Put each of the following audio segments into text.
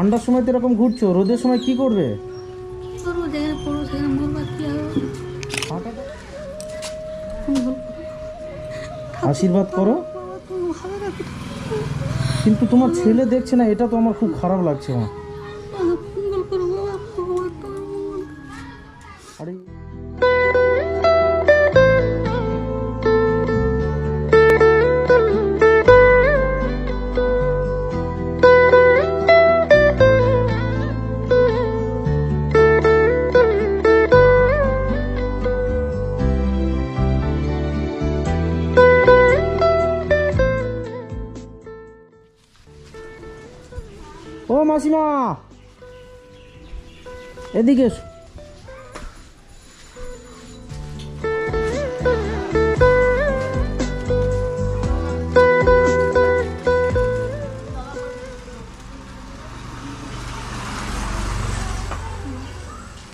ঠান্ডার সময় তো এরকম ঘুরছো, রোদের সময় কি করবে? আশীর্বাদ করো। কিন্তু তোমার ছেলে দেখছে না, এটা তো আমার খুব খারাপ লাগছে মা। আরে ও মাসিমা, এদিকে এসো।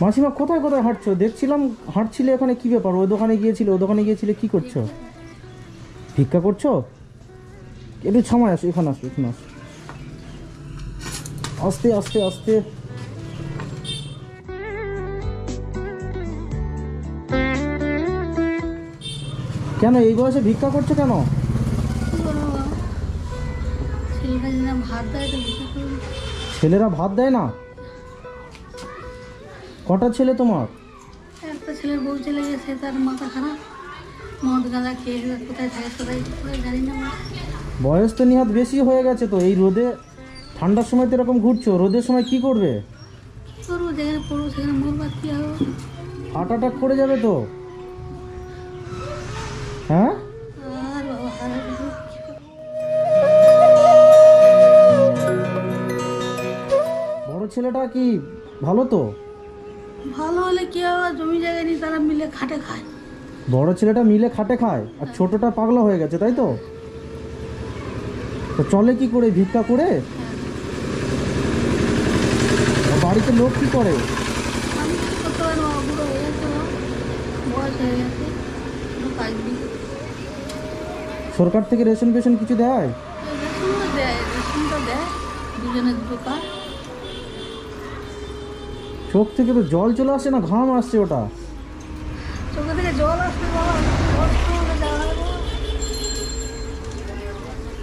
মাসিমা কোথায় কোথায় হাঁটছো? দেখছিলাম হাঁটছিলে, এখানে কি ব্যাপার? ওই দোকানে গিয়েছিলে, ও দোকানে গিয়েছিলে, কি করছো? ভিক্ষা করছো? একটু সময় আসো, এখানে আসো, এখানে আসো। আস্তে আস্তে আস্তে। কেন এই বয়সে ভিক্ষা করছো কেন? ছেলেরা ভাত দেয় না? কটা ছেলে তোমার? একটা ছেলের বউ চলে গেছে, তার মাথা খারাপ, মদ গাঁজা খেয়ে কোথায় থাকে কোথায় জানি না। বয়স তো নিহাত বেশি হয়ে গেছে তো। এই রোদে ঠান্ডার সময় তো এরকম ঘুরছো, রোদের সময় কি করবে? কি করবো, যেখানে পড়বো সেখানে মরবা, কি হবে? হার্ট অ্যাটাক করে যাবে তো। হ্যাঁ, আর বাবা হারা কিছু বড় ছেলেটা কি ভালো তো? ভালো হলে কি হবে, জমি জায়গা নিয়ে তারা মিলে খাটে খায়। বড় ছেলেটা মিলে খাটে খায় আর ছোটটা পাগলা হয়ে গেছে, তাই তো? তো চলে কি করে? ভিক্ষা করে? আর বাড়িতে লোক কি করে? আমি কি করতে পারবো, বুড়ো হয়ে গেছে, বয়স হয়ে গেছে, কোনো কাজ নেই। সরকার থেকে রেশন পেশন কিছু দেয়? রেশনও দেয়, রেশনটা দেয়, দুজনের দুটো কাজ। চোখ থেকে তো জল চলে আসছে না, ঘাম আসছে ওটা। চোখে থেকে জল আসছে বাবা, কষ্ট হলে যাওয়া হবে বাবা।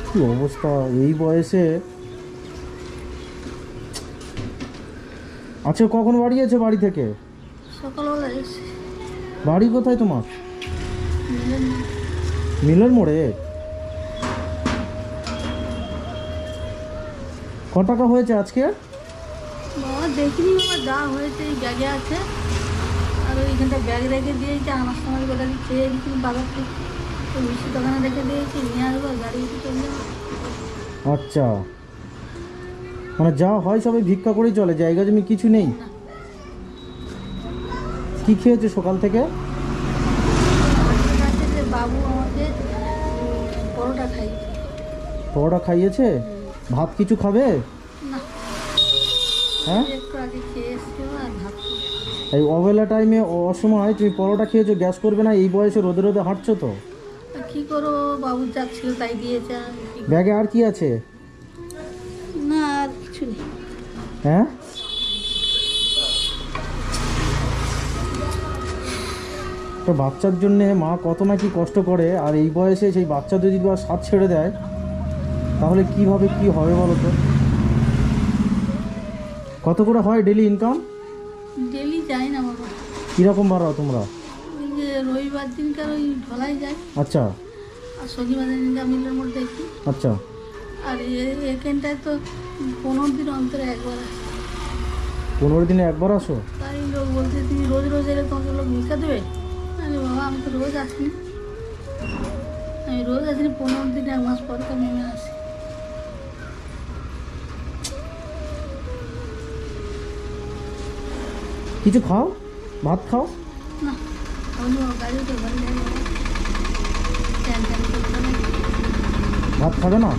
কি অবস্থা এই বয়সে। আচ্ছা, কখন বাড়ি আছে? বাড়ি থেকে সকালবেলা এসে বাড়ি কোথায় তোমার? মিলেন মিলের মোড়ে? ক টাকা হয়েছে আজকে? বাবা দেখিনি বাবা, যা হয়েছে এই ব্যাগে আছে, আর ওইখানটা ব্যাগ রেখে দিয়েছি, আমার সময় গোটা চেয়ে দিচ্ছি বাজার থেকে, তো মিষ্টি দোকানে রেখে দিয়েছি, নিয়ে আসবো গাড়ি চলে যাবো। আচ্ছা, মানে যা হয় সবাই ভিক্ষা করেই চলে, জায়গা জমি কিছু নেই? কি খেয়েছে সকাল থেকে? আছে যে বাবু আমাকে পরোটা খাইয়েছে। পরোটা খাইয়েছে? ভাত কিছু খাবে? না, হ্যাঁ, একটু আগে খেয়ে এসছো আর ভাত খাবো। এই অবেলা টাইমে অসময় তুমি পরোটা খেয়েছো, গ্যাস করবে না? এই বয়সে রোদে রোদে হাঁটছো তো। আর কি করবো, বাবুর যা ছিল তাই দিয়েছে, আর কি করবো? ব্যাগে আর কি আছে? না আর কিছু নেই। হ্যাঁ, তো বাচ্চার জন্যে মা কত না কি কষ্ট করে, আর এই বয়সে সেই বাচ্চা যদি বা সাথ ছেড়ে দেয় তাহলে কিভাবে কি হবে বলো তো? কত করে হয় ডেলি ইনকাম? ডেলি যাই না বাবা, কীরকম বাড়াও তোমরা? ওই যে রবিবার দিনকার ওই ঢলাই যায়, আচ্ছা আর শনিবার দিনকার মিলের মধ্যে দেখি, আচ্ছা। আর এখানটায় তো 15 দিন অন্তরে একবার আসে। 15 দিনে একবার আসো? তাই লোক বলছে তুমি রোজ রোজ এলে তোমাকে লোক ভিক্ষা দেবে। আরে বাবা আমি তো রোজ আসিনি, আমি রোজ আসিনি, 15 দিন 1 মাস পর তো আমি আসি। কিছু খাও, ভাত খাও। না আমি গাড়িতে বাড়ি যাই বাবা, ট্যান ট্যান করতে নেই। ভাত খাবে না?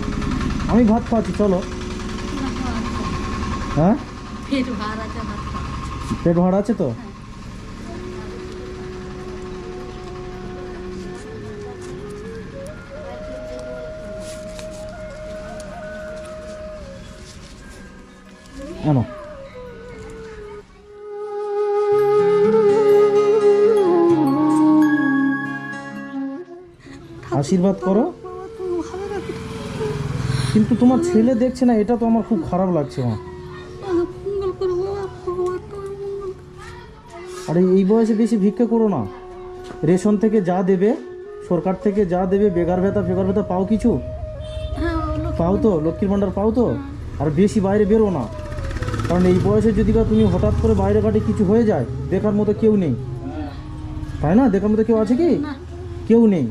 আমি ভাত খাওয়াচ্ছি, চলো। না খাওয়া আছে, হ্যাঁ, পেট ভার আছে, ভাত খাওয়া। পেট ভাড়া আছে তো? হ্যাঁ। আনো। আশীর্বাদ করো। বাবা তুমি ভালো রাখো। কিন্তু তোমার ছেলে দেখছে না, এটা তো আমার খুব খারাপ লাগছে মা। বাবা মঙ্গল করো বাবা, ভগবান তোমার মঙ্গল করো। আর এই বয়সে বেশি ভিক্ষা করো না। রেশন থেকে যা দেবে, সরকার থেকে যা দেবে, বেকার ভাতা পাও কিছু? হ্যাঁ বলো। পাও তো, লক্ষ্মীর ভাণ্ডার পাও তো? আর বেশি বাইরে বেরো না, কারণ এই বয়সে যদি বা তুমি হঠাৎ করে বাইরে ঘাটে কিছু হয়ে যায়, দেখার মতো কেউ নেই, তাই না? দেখার মতো কেউ আছে কি? না। কেউ নেই।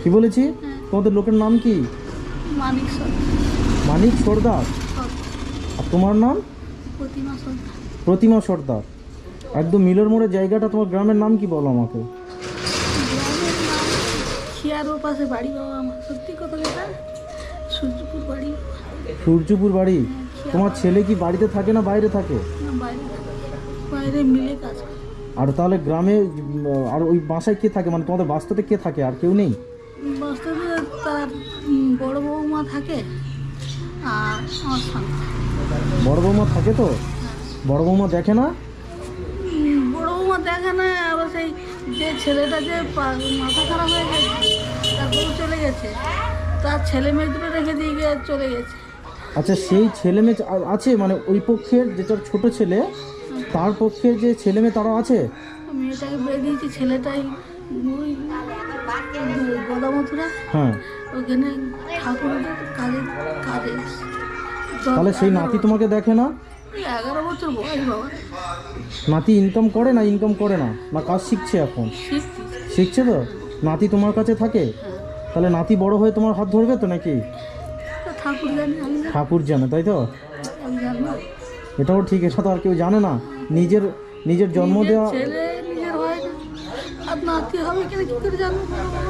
কি বলেছি? তোমাদের লোকের নাম কি? মানিক সরকার। মানিক সর্দার। আর তোমার নাম? প্রতিমা সরকার। প্রতিমা সর্দার। একদম মিলর মোড়ের জায়গাটা, তোমার গ্রামের নাম কি বলো আমাকে? গ্রামের নাম খিয়ারোর পাশে বাড়ি বাবা আমার। সত্যি কথা যেটা, সূর্যপুর বাড়ি। সূর্যপুর বাড়ি। তোমার ছেলে কি বাড়িতে থাকে না বাইরে থাকে? না, বাইরে বাইরে মিলে কাজ করে। আর তাহলে গ্রামে আর ওই বাসায় কে থাকে, মানে তোমাদের বাস্তাতে কে থাকে? আর কেউ নেই? বাস্তবে তার বড় বৌমা থাকে আর আমার স্বামী। বড় বৌমা থাকে তো? বড় বৌমা দেখে না? বড় বৌমা দেখে না, আবার সেই যে ছেলেটা যে মাথা খারাপ হয়ে গেছে, তার বউ চলে গেছে, তার ছেলে মেয়ে দুটো রেখে দিয়ে গিয়ে চলে গেছে। আচ্ছা, সেই ছেলে মেয়ে আছে, মানে ওই পক্ষের যেটা ছোট ছেলে, তার পক্ষের যে ছেলে মেয়ে তারা আছে? মেয়েটাকে বিয়ে দিয়েছি, ছেলেটাই ওই গদামথুরা, হ্যাঁ। ওখানে ঠাকুরের কাজে কাজে এসেছে। তাহলে সেই নাতি তোমাকে দেখে না? 11 বছর বয়স বাবা। নাতি ইনকাম করে না? ইনকাম করে না, না কাজ শিখছে এখন? শিখছে তো। নাতি তোমার কাছে থাকে, তাহলে নাতি বড় হয়ে তোমার হাত ধরবে তো নাকি? ঠাকুর জানি, আমি জানি, ঠাকুর জানে, তাই তো? আমি জানি না। এটাও ঠিক, এটা তো আর কেউ জানে না। নিজের জন্ম নিজের দেওয়া, ছেলে নিজের হয় না, আর নাতি হবে কিনা কি করে জানবো বাবা?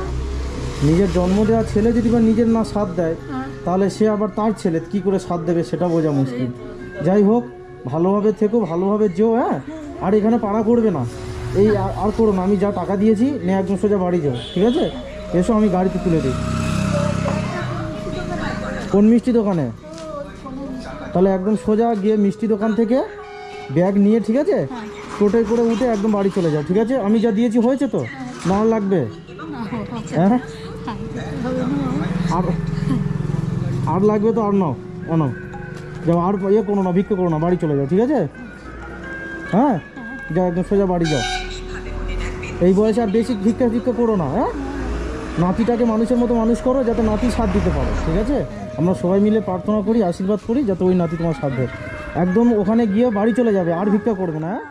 নিজের জন্ম দেওয়া ছেলে যদি বা নিজের না সাথ দেয়, হ্যাঁ। তাহলে সে আবার তার ছেলে কি করে সাথ দেবে সেটা বোঝা মুশকিল। যাই হোক, ভালোভাবে থেকো, ভালোভাবে যেও। হ্যাঁ, আর এখানে পাড়া করবে না, এই আর করো না। আমি যা টাকা দিয়েছি নে, একদম সোজা বাড়ি যাও, ঠিক আছে? এসো, আমি গাড়িতে তুলে দিই। কোন মিষ্টি দোকানে? তাহলে একদম সোজা গিয়ে মিষ্টি দোকান থেকে ব্যাগ নিয়ে, ঠিক আছে, টোটোয় করে উঠে একদম বাড়ি চলে যাও, ঠিক আছে? আমি যা দিয়েছি হয়েছে তো? না আর লাগবে? হ্যাঁ, আর লাগবে তো? আর নাও, নাও, যাও। আর ইয়ে করো না, ভিক্ষা করো না, বাড়ি চলে যাও, ঠিক আছে? হ্যাঁ, যাও, একদম সোজা বাড়ি যাও। এই বয়সে আর বেশি ভিক্ষা করো না। হ্যাঁ, নাতিটাকে মানুষের মতো মানুষ করো, যাতে নাতি সাথ দিতে পারো, ঠিক আছে? আমরা সবাই মিলে প্রার্থনা করি, আশীর্বাদ করি, যাতে ওই নাতি তোমার সাথ দেয়। একদম ওখানে গিয়ে বাড়ি চলে যাবে, আর ভিক্ষা করবে না। হ্যাঁ।